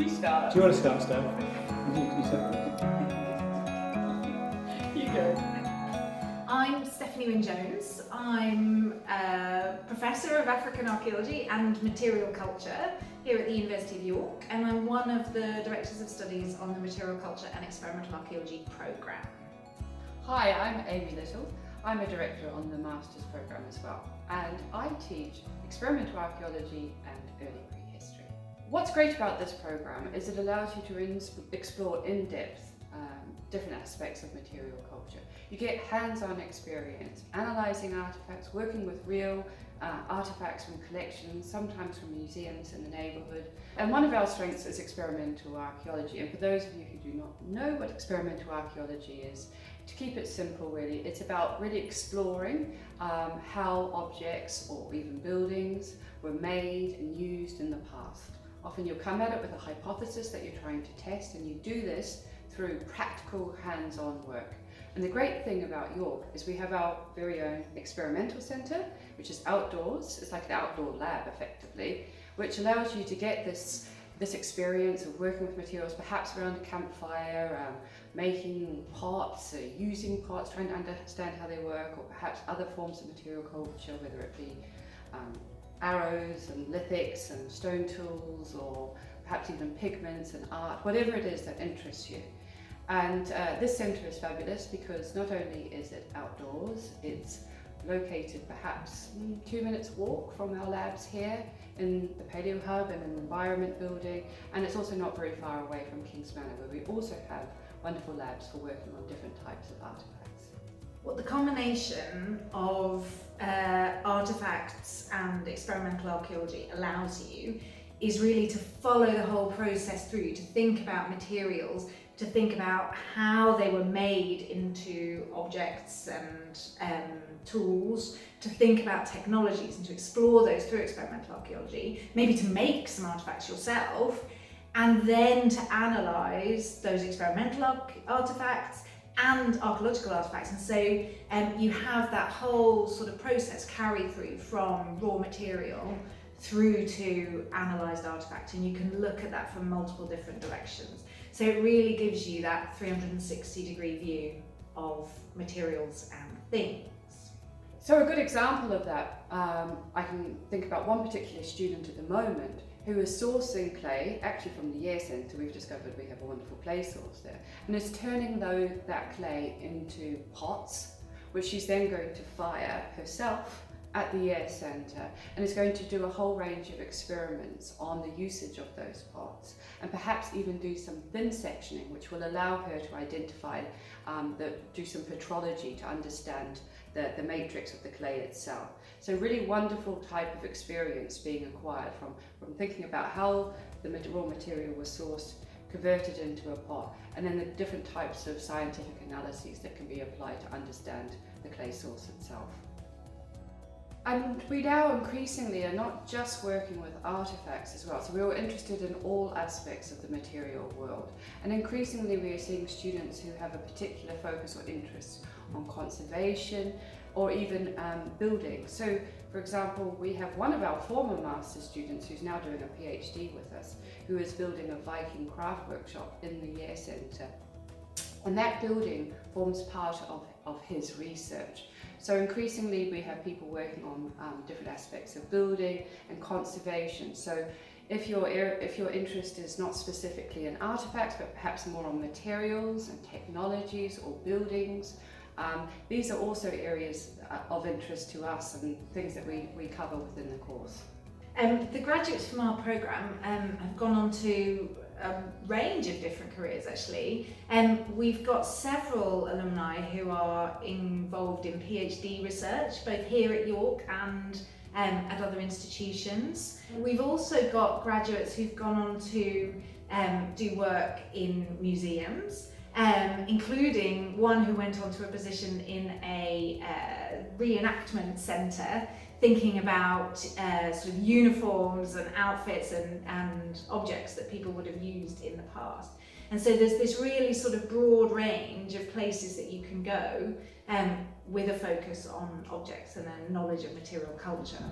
You start. Do you want to start, Steph? You said. You go. I'm Stephanie Wynne-Jones. I'm a Professor of African Archaeology and Material Culture here at the University of York, and I'm one of the Directors of Studies on the Material Culture and Experimental Archaeology programme. Hi, I'm Aimee Little. I'm a Director on the Master's programme as well, and I teach experimental archaeology and early prehistory. What's great about this programme is it allows you to explore in depth different aspects of material culture. You get hands-on experience analysing artefacts, working with real artefacts from collections, sometimes from museums in the neighbourhood. And one of our strengths is experimental archaeology. And for those of you who do not know what experimental archaeology is, to keep it simple really, it's about really exploring how objects or even buildings were made and used in the past. Often you'll come at it with a hypothesis that you're trying to test, and you do this through practical hands-on work. And the great thing about York is we have our very own experimental centre, which is outdoors. It's like an outdoor lab effectively, which allows you to get this experience of working with materials, perhaps around a campfire, making pots, using pots, trying to understand how they work, or perhaps other forms of material culture, whether it be arrows and lithics and stone tools, or perhaps even pigments and art, whatever it is that interests you. And this centre is fabulous because not only is it outdoors, it's located perhaps 2 minutes walk from our labs here in the Paleo Hub and in the Environment Building, and it's also not very far away from King's Manor, where we also have wonderful labs for working on different types of artefacts. What the combination of artefacts and experimental archaeology allows you is really to follow the whole process through, to think about materials, to think about how they were made into objects and tools, to think about technologies and to explore those through experimental archaeology, maybe to make some artefacts yourself, and then to analyse those experimental artefacts and archaeological artefacts. And so you have that whole sort of process carry through from raw material through to analysed artefact, and you can look at that from multiple different directions. So it really gives you that 360-degree view of materials and things. So a good example of that, I can think about one particular student at the moment who is sourcing clay, actually from the Year Centre. We've discovered we have a wonderful clay source there, and is turning that clay into pots, which she's then going to fire herself at the Year Centre, and is going to do a whole range of experiments on the usage of those pots, and perhaps even do some thin sectioning, which will allow her to identify, do some petrology to understand the matrix of the clay itself. So really wonderful type of experience being acquired from thinking about how the raw material was sourced, converted into a pot, and then the different types of scientific analyses that can be applied to understand the clay source itself. And we now increasingly are not just working with artefacts as well, so we were interested in all aspects of the material world. And increasingly we are seeing students who have a particular focus or interest on conservation or even building. So for example, we have one of our former master's students who's now doing a PhD with us, who is building a Viking craft workshop in the Year Centre. And that building forms part of his research. So increasingly we have people working on different aspects of building and conservation. So if your interest is not specifically in artefacts, but perhaps more on materials and technologies or buildings, these are also areas of interest to us and things that we cover within the course. The graduates from our programme have gone on to a range of different careers actually. We've got several alumni who are involved in PhD research, both here at York and at other institutions. We've also got graduates who've gone on to do work in museums, including one who went on to a position in a reenactment centre, thinking about sort of uniforms and outfits and objects that people would have used in the past. And so there's this really sort of broad range of places that you can go with a focus on objects and a knowledge of material culture.